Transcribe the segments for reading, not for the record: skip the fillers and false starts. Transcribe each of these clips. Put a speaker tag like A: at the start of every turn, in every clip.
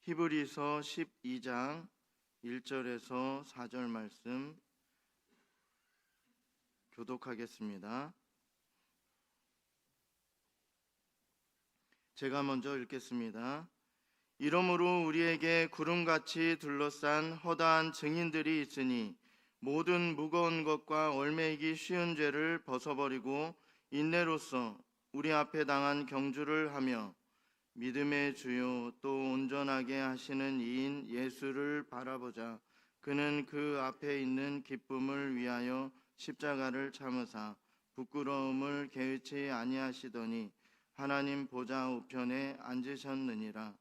A: 히브리서 12장 1절에서 4절 말씀 교독하겠습니다. 제가 먼저 읽겠습니다. 이러므로 우리에게 구름같이 둘러싼 허다한 증인들이 있으니 모든 무거운 것과 얽매이기 쉬운 죄를 벗어버리고 인내로써 우리 앞에 당한 경주를 하며 믿음의 주요 또 온전하게 하시는 이인 예수를 바라보자. 그는 그 앞에 있는 기쁨을 위하여 십자가를 참으사 부끄러움을 개의치 아니하시더니 하나님 보좌 우편에 앉으셨느니라.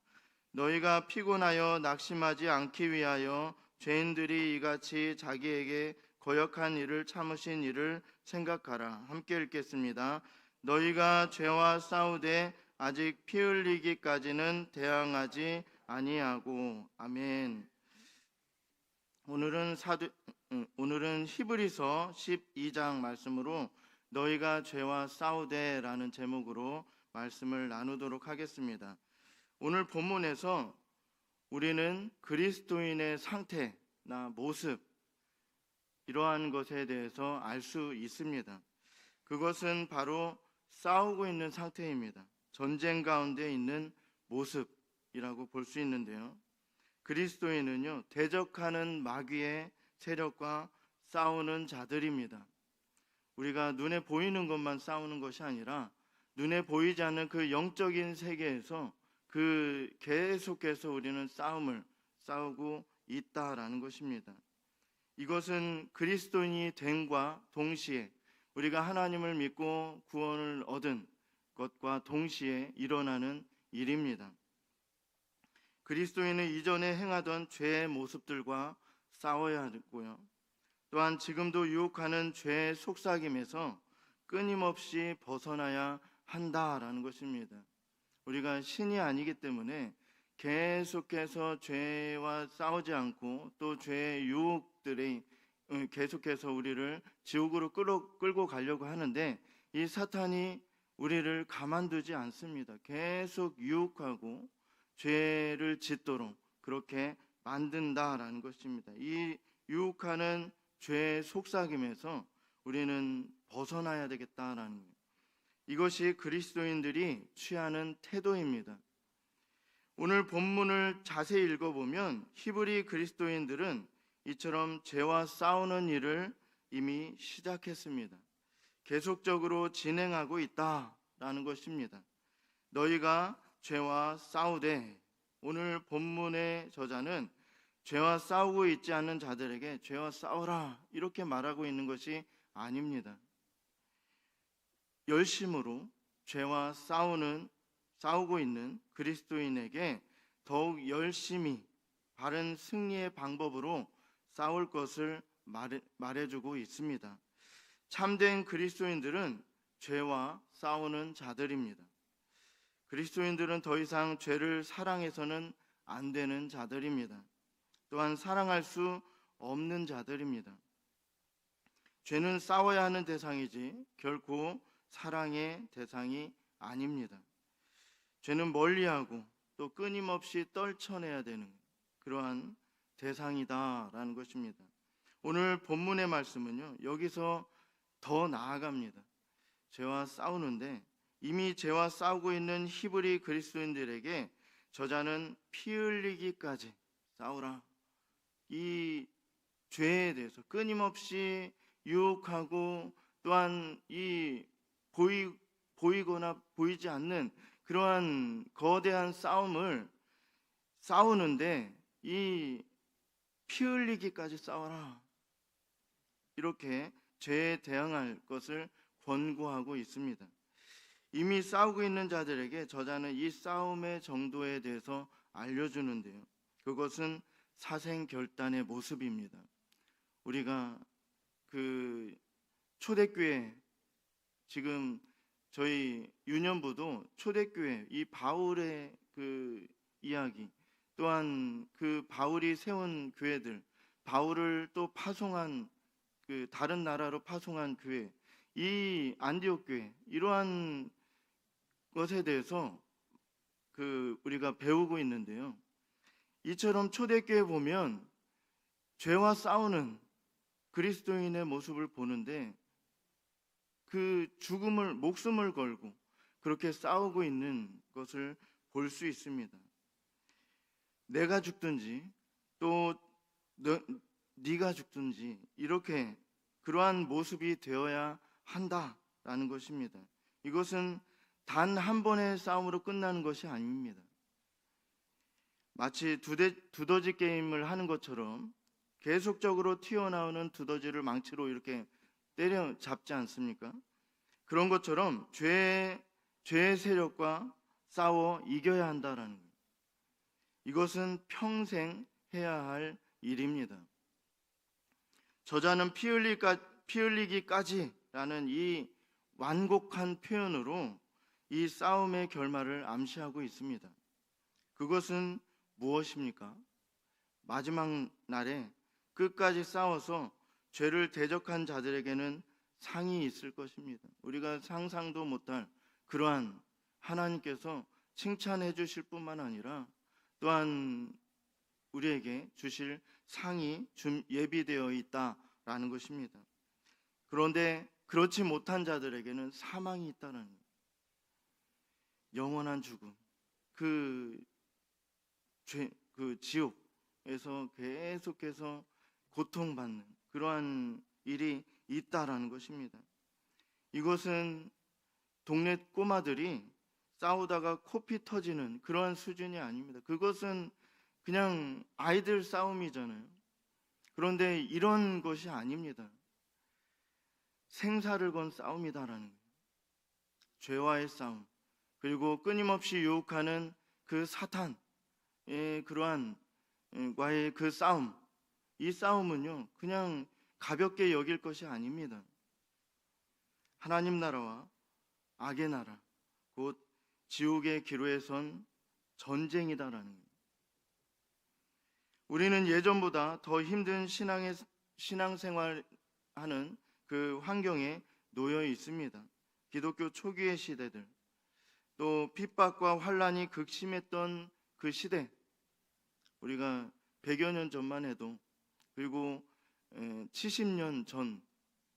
A: 너희가 피곤하여 낙심하지 않기 위하여 죄인들이 이같이 자기에게 거역한 일을 참으신 일을 생각하라. 함께 읽겠습니다. 너희가 죄와 싸우되 아직 피 흘리기까지는 대항하지 아니하고. 아멘. 오늘은 히브리서 12장 말씀으로 너희가 죄와 싸우되라는 제목으로 말씀을 나누도록 하겠습니다. 오늘 본문에서 우리는 그리스도인의 상태나 모습, 이러한 것에 대해서 알 수 있습니다. 그것은 바로 싸우고 있는 상태입니다. 전쟁 가운데 있는 모습이라고 볼 수 있는데요. 그리스도인은요, 대적하는 마귀의 세력과 싸우는 자들입니다. 우리가 눈에 보이는 것만 싸우는 것이 아니라 눈에 보이지 않는 그 영적인 세계에서 계속해서 우리는 싸우고 있다라는 것입니다. 이것은 그리스도인이 됨과 동시에 우리가 하나님을 믿고 구원을 얻은 것과 동시에 일어나는 일입니다. 그리스도인은 이전에 행하던 죄의 모습들과 싸워야 하고요. 또한 지금도 유혹하는 죄의 속삭임에서 끊임없이 벗어나야 한다라는 것입니다. 우리가 신이 아니기 때문에 계속해서 죄와 싸우지 않고 또 죄의 유혹들이 계속해서 우리를 지옥으로 끌고 가려고 하는데 이 사탄이 우리를 가만두지 않습니다. 계속 유혹하고 죄를 짓도록 그렇게 만든다라는 것입니다. 이 유혹하는 죄의 속삭임에서 우리는 벗어나야 되겠다라는 거예요. 이것이 그리스도인들이 취하는 태도입니다. 오늘 본문을 자세히 읽어보면 히브리 그리스도인들은 이처럼 죄와 싸우는 일을 이미 시작했습니다. 계속적으로 진행하고 있다라는 것입니다. 너희가 죄와 싸우되, 오늘 본문의 저자는 죄와 싸우고 있지 않는 자들에게 죄와 싸우라 이렇게 말하고 있는 것이 아닙니다. 열심으로 죄와 싸우고 있는 그리스도인에게 더욱 열심히 바른 승리의 방법으로 싸울 것을 말해주고 있습니다. 참된 그리스도인들은 죄와 싸우는 자들입니다. 그리스도인들은 더 이상 죄를 사랑해서는 안 되는 자들입니다. 또한 사랑할 수 없는 자들입니다. 죄는 싸워야 하는 대상이지 결코 사랑의 대상이 아닙니다. 죄는 멀리하고 또 끊임없이 떨쳐내야 되는 그러한 대상이다라는 것입니다. 오늘 본문의 말씀은요, 여기서 더 나아갑니다. 죄와 싸우는데 이미 죄와 싸우고 있는 히브리 그리스도인들에게 저자는 피 흘리기까지 싸우라, 이 죄에 대해서 끊임없이 유혹하고 또한 이 보이거나 보이지 않는 그러한 거대한 싸움을 싸우는데 이 피 흘리기까지 싸워라, 이렇게 죄에 대항할 것을 권고하고 있습니다. 이미 싸우고 있는 자들에게 저자는 이 싸움의 정도에 대해서 알려주는데요. 그것은 사생결단의 모습입니다. 우리가 초대교회, 지금 저희 유년부도 초대교회, 이 바울의 이야기, 또한 바울이 세운 교회들, 바울을 또 파송한 다른 나라로 파송한 교회, 이 안디옥 교회, 이러한 것에 대해서 우리가 배우고 있는데요. 이처럼 초대교회 보면 죄와 싸우는 그리스도인의 모습을 보는데 그 목숨을 걸고 그렇게 싸우고 있는 것을 볼 수 있습니다. 내가 죽든지 또 네가 죽든지 이렇게 그러한 모습이 되어야 한다라는 것입니다. 이것은 단 한 번의 싸움으로 끝나는 것이 아닙니다. 마치 두더지 게임을 하는 것처럼 계속적으로 튀어나오는 두더지를 망치로 이렇게 때려잡지 않습니까? 그런 것처럼 죄의 세력과 싸워 이겨야 한다라는 거예요. 이것은 평생 해야 할 일입니다. 저자는 피 흘리기까지라는 이 완곡한 표현으로 이 싸움의 결말을 암시하고 있습니다. 그것은 무엇입니까? 마지막 날에 끝까지 싸워서 죄를 대적한 자들에게는 상이 있을 것입니다. 우리가 상상도 못할 그러한 하나님께서 칭찬해 주실 뿐만 아니라 또한 우리에게 주실 상이 예비되어 있다라는 것입니다. 그런데 그렇지 못한 자들에게는 사망이 있다는 거예요. 영원한 죽음, 그 지옥에서 계속해서 고통받는 그러한 일이 있다라는 것입니다. 이것은 동네 꼬마들이 싸우다가 코피 터지는 그러한 수준이 아닙니다. 그것은 그냥 아이들 싸움이잖아요. 그런데 이런 것이 아닙니다. 생사를 건 싸움이다라는 거예요. 죄와의 싸움, 그리고 끊임없이 유혹하는 그 사탄의 그러한 과의 그 싸움, 이 싸움은요 그냥 가볍게 여길 것이 아닙니다. 하나님 나라와 악의 나라, 곧 지옥의 기로에 선 전쟁이다라는 거예요. 우리는 예전보다 더 힘든 신앙생활하는 그 환경에 놓여 있습니다. 기독교 초기의 시대들, 또 핍박과 환란이 극심했던 그 시대, 우리가 100여 년 전만 해도, 그리고 70년 전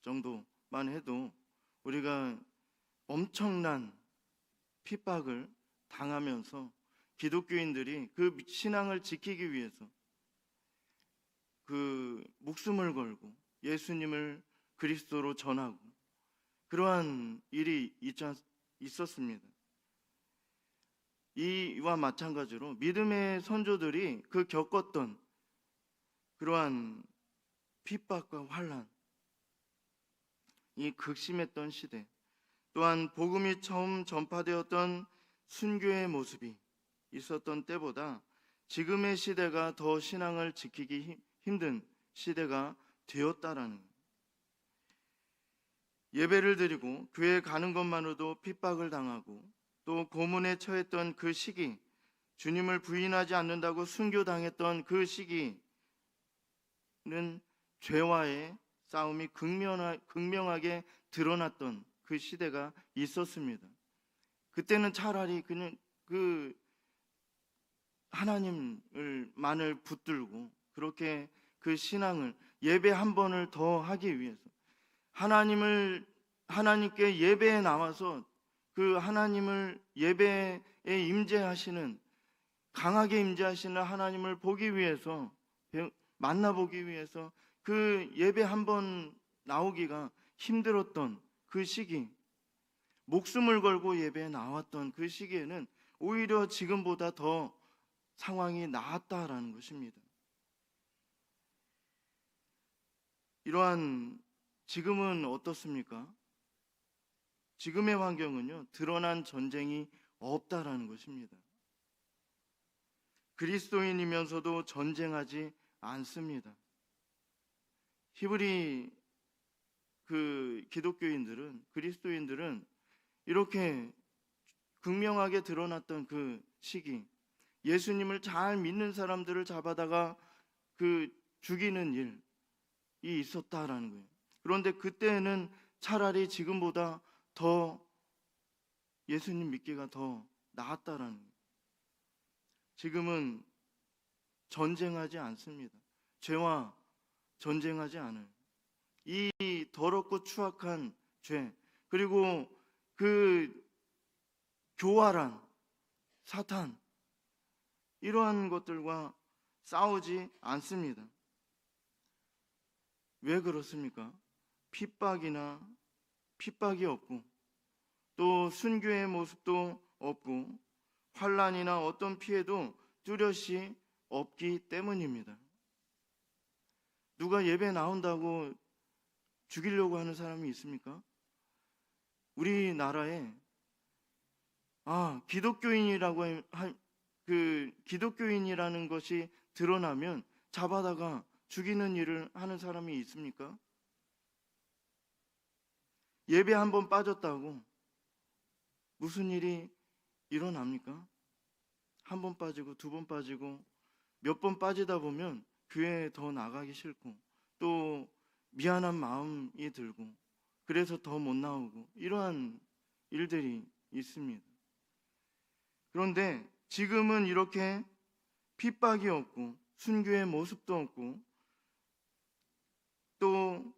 A: 정도만 해도 우리가 엄청난 핍박을 당하면서 기독교인들이 그 신앙을 지키기 위해서 그 목숨을 걸고 예수님을 그리스도로 전하고 그러한 일이 있었습니다. 이와 마찬가지로 믿음의 선조들이 그 겪었던 그러한 핍박과 환란, 이 극심했던 시대, 또한 복음이 처음 전파되었던 순교의 모습이 있었던 때보다 지금의 시대가 더 신앙을 지키기 힘든 시대가 되었다라는 거예요. 예배를 드리고 교회 가는 것만으로도 핍박을 당하고 또 고문에 처했던 그 시기, 주님을 부인하지 않는다고 순교당했던 그 시기는 죄와의 싸움이 극명하게 드러났던 그 시대가 있었습니다. 그때는 차라리 그냥 그 하나님을만을 붙들고 그렇게 그 신앙을 예배 한 번을 더 하기 위해서 하나님께 예배에 나와서 그 하나님을 예배에 임재하시는, 강하게 임재하시는 하나님을 보기 위해서, 만나보기 위해서 그 예배 한 번 나오기가 힘들었던 그 시기, 목숨을 걸고 예배에 나왔던 그 시기에는 오히려 지금보다 더 상황이 나았다라는 것입니다. 이러한 지금은 어떻습니까? 지금의 환경은요, 드러난 전쟁이 없다라는 것입니다. 그리스도인이면서도 전쟁하지 않습니다. 히브리 기독교인들은, 그리스도인들은 이렇게 극명하게 드러났던 그 시기, 예수님을 잘 믿는 사람들을 잡아다가 죽이는 일이 있었다라는 거예요. 그런데 그때는 차라리 지금보다 더 예수님 믿기가 더 나았다라는 거예요. 지금은 전쟁하지 않습니다. 죄와 전쟁하지 않아요. 이 더럽고 추악한 죄, 그리고 그 교활한 사탄, 이러한 것들과 싸우지 않습니다. 왜 그렇습니까? 핍박이 없고, 또 순교의 모습도 없고, 환난이나 어떤 피해도 뚜렷이 없기 때문입니다. 누가 예배 나온다고 죽이려고 하는 사람이 있습니까? 우리나라에 기독교인이라는 것이 드러나면 잡아다가 죽이는 일을 하는 사람이 있습니까? 예배 한 번 빠졌다고 무슨 일이 일어납니까? 한 번 빠지고 두 번 빠지고 몇 번 빠지다 보면 교회에 더 나가기 싫고, 또 미안한 마음이 들고, 그래서 더 못 나오고, 이러한 일들이 있습니다. 그런데 지금은 이렇게 핍박이 없고 순교의 모습도 없고, 또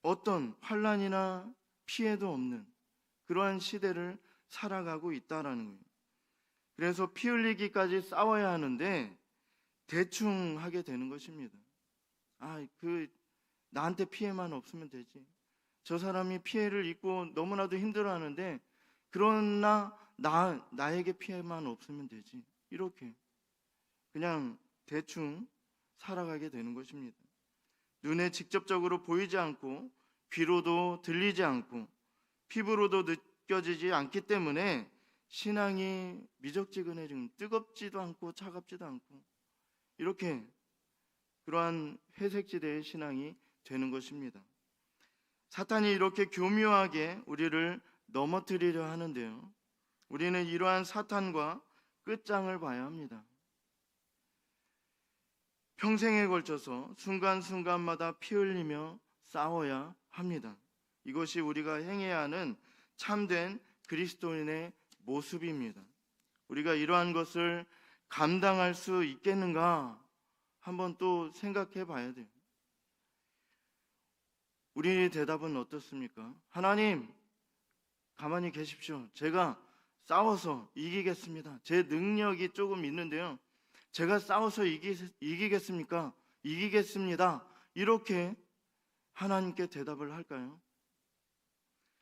A: 어떤 환난이나 피해도 없는 그러한 시대를 살아가고 있다라는 거예요. 그래서 피 흘리기까지 싸워야 하는데 대충 하게 되는 것입니다. 나한테 피해만 없으면 되지. 저 사람이 피해를 입고 너무나도 힘들어하는데 그러나 나에게 피해만 없으면 되지. 이렇게 그냥 대충 살아가게 되는 것입니다. 눈에 직접적으로 보이지 않고, 귀로도 들리지 않고, 피부로도 느껴지지 않기 때문에 신앙이 미적지근해지고, 뜨겁지도 않고 차갑지도 않고, 이렇게 그러한 회색지대의 신앙이 되는 것입니다. 사탄이 이렇게 교묘하게 우리를 넘어뜨리려 하는데요, 우리는 이러한 사탄과 끝장을 봐야 합니다. 평생에 걸쳐서 순간순간마다 피 흘리며 싸워야 합니다. 이것이 우리가 행해야 하는 참된 그리스도인의 모습입니다. 우리가 이러한 것을 감당할 수 있겠는가 한번 또 생각해 봐야 돼요. 우리의 대답은 어떻습니까? 하나님, 가만히 계십시오. 제가 싸워서 이기겠습니다. 제 능력이 조금 있는데요, 제가 싸워서 이기겠습니까? 이기겠습니다. 이렇게 하나님께 대답을 할까요?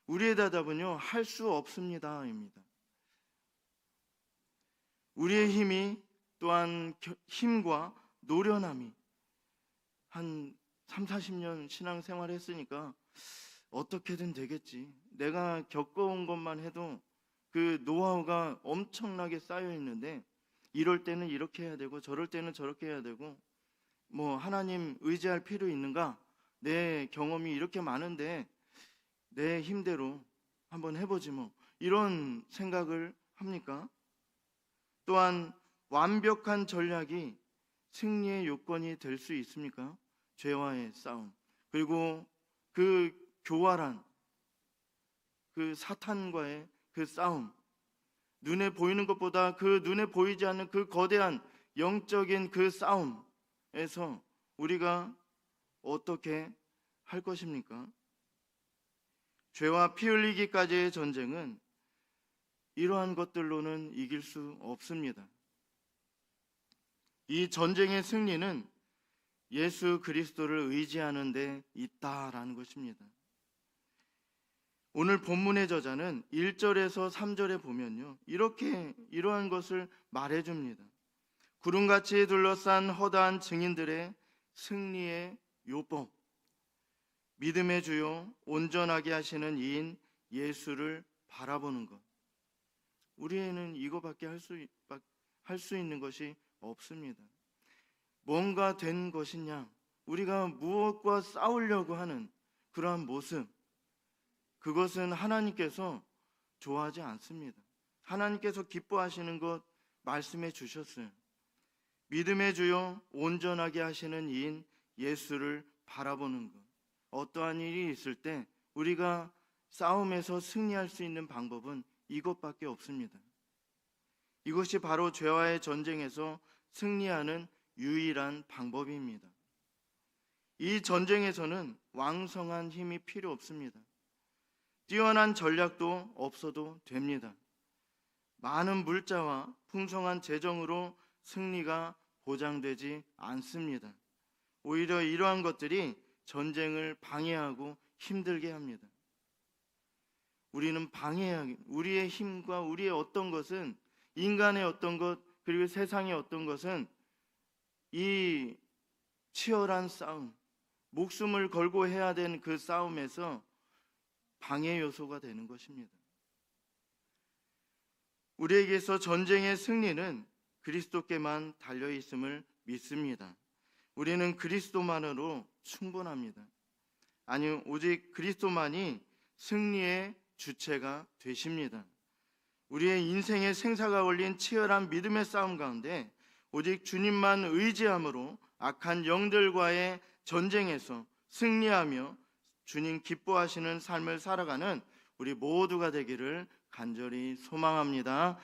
A: 우리의 대답은요, 할 수 없습니다 입니다. 우리의 힘이, 또한 힘과 노련함이 한 30-40년 신앙생활 했으니까 어떻게든 되겠지, 내가 겪어온 것만 해도 그 노하우가 엄청나게 쌓여 있는데, 이럴 때는 이렇게 해야 되고 저럴 때는 저렇게 해야 되고, 하나님 의지할 필요 있는가? 내 경험이 이렇게 많은데 내 힘대로 한번 해보지 이런 생각을 합니까? 또한 완벽한 전략이 승리의 요건이 될 수 있습니까? 죄와의 싸움, 그리고 그 교활한 그 사탄과의 그 싸움, 눈에 보이는 것보다 그 눈에 보이지 않는 그 거대한 영적인 그 싸움에서 우리가 어떻게 할 것입니까? 죄와 피 흘리기까지의 전쟁은 이러한 것들로는 이길 수 없습니다. 이 전쟁의 승리는 예수 그리스도를 의지하는 데 있다라는 것입니다. 오늘 본문의 저자는 1절에서 3절에 보면요, 이러한 것을 말해줍니다. 구름같이 둘러싼 허다한 증인들의 승리의 요법, 믿음의 주요 온전하게 하시는 이인 예수를 바라보는 것. 우리에는 이거밖에 할 수 있는 것이 없습니다. 뭔가 된 것이냐, 우리가 무엇과 싸우려고 하는 그러한 모습, 그것은 하나님께서 좋아하지 않습니다. 하나님께서 기뻐하시는 것 말씀해 주셨어요. 믿음의 주요 온전하게 하시는 이인 예수를 바라보는 것. 어떠한 일이 있을 때 우리가 싸움에서 승리할 수 있는 방법은 이것밖에 없습니다. 이것이 바로 죄와의 전쟁에서 승리하는 유일한 방법입니다. 이 전쟁에서는 왕성한 힘이 필요 없습니다. 뛰어난 전략도 없어도 됩니다. 많은 물자와 풍성한 재정으로 승리가 보장되지 않습니다. 오히려 이러한 것들이 전쟁을 방해하고 힘들게 합니다. 우리는 우리의 힘과 우리의 어떤 것은, 인간의 어떤 것, 그리고 세상의 어떤 것은 이 치열한 싸움, 목숨을 걸고 해야 되는 그 싸움에서 방해 요소가 되는 것입니다. 우리에게서 전쟁의 승리는 그리스도께만 달려 있음을 믿습니다. 우리는 그리스도만으로 충분합니다. 아니, 오직 그리스도만이 승리의 주체가 되십니다. 우리의 인생의 생사가 걸린 치열한 믿음의 싸움 가운데 오직 주님만 의지함으로 악한 영들과의 전쟁에서 승리하며 주님 기뻐하시는 삶을 살아가는 우리 모두가 되기를 간절히 소망합니다.